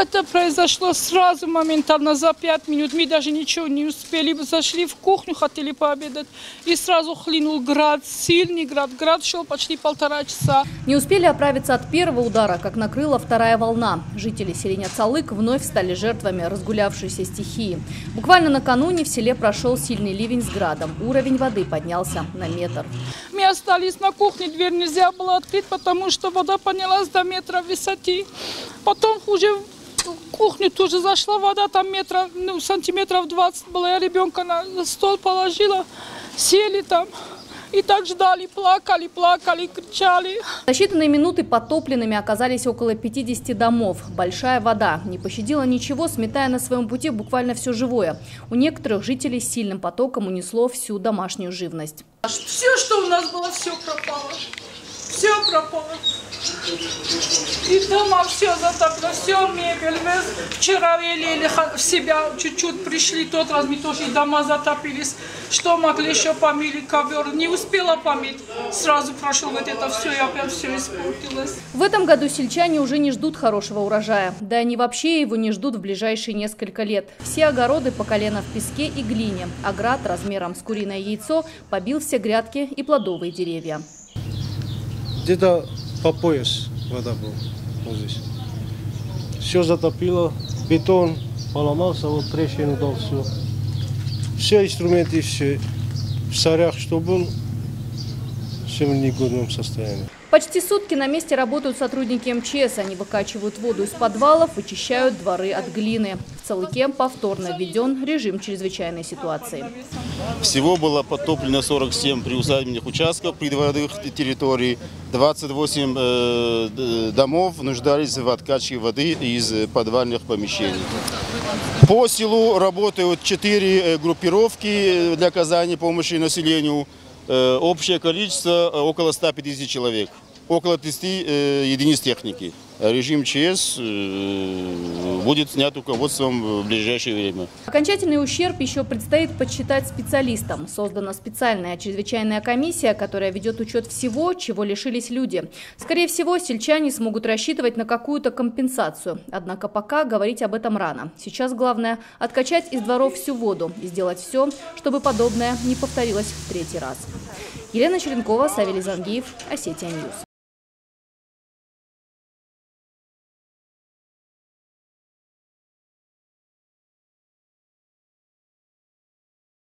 Это произошло сразу, моментально, за 5 минут. Мы даже ничего не успели. Зашли в кухню, хотели пообедать. И сразу хлынул град, сильный град. Град шел почти 1,5 часа. Не успели оправиться от первого удара, как накрыла вторая волна. Жители селения Цалык вновь стали жертвами разгулявшейся стихии. Буквально накануне в селе прошел сильный ливень с градом. Уровень воды поднялся на метр. Мы остались на кухне, дверь нельзя было открыть, потому что вода поднялась до метра в высоте. Потом уже в кухню тоже зашла вода, там сантиметров 20 было. Я ребенка на стол положила, сели там и так ждали, плакали, кричали. За считанные минуты потопленными оказались около 50 домов. Большая вода не пощадила ничего, сметая на своем пути буквально все живое. У некоторых жителей с сильным потоком унесло всю домашнюю живность. Все, что у нас было, все пропало. Все пропало. И дома все затоплено, все мебель. Мы вчера велели в себя чуть-чуть пришли, тот раз мы тоже и дома затопились. Что могли, еще помыли ковер. Не успела помыть. Сразу прошло вот это все, и опять все испортилось. В этом году сельчане уже не ждут хорошего урожая. Да они вообще его не ждут в ближайшие несколько лет. Все огороды по колено в песке и глине. А град размером с куриное яйцо побил все грядки и плодовые деревья. Где-то по пояс вода была вот здесь. Все затопило, бетон поломался, вот трещину дал все. Все инструменты, все в сарях, что был, все в негодном состоянии. Почти сутки на месте работают сотрудники МЧС. Они выкачивают воду из подвалов, вычищают дворы от глины. В Цалыке повторно введен режим чрезвычайной ситуации. Всего было потоплено 47 приусадебных участков придворных территорий. 28 домов нуждались в откачке воды из подвальных помещений. По селу работают 4 группировки для оказания помощи населению. Общее количество около 150 человек, около 30 единиц техники. Режим ЧС будет снят руководством в ближайшее время. Окончательный ущерб еще предстоит подсчитать специалистам. Создана специальная чрезвычайная комиссия, которая ведет учет всего, чего лишились люди. Скорее всего, сельчане смогут рассчитывать на какую-то компенсацию. Однако пока говорить об этом рано. Сейчас главное – откачать из дворов всю воду и сделать все, чтобы подобное не повторилось в 3-й раз. Елена Черенкова, Савелий Зангиев, Осетия Ньюс.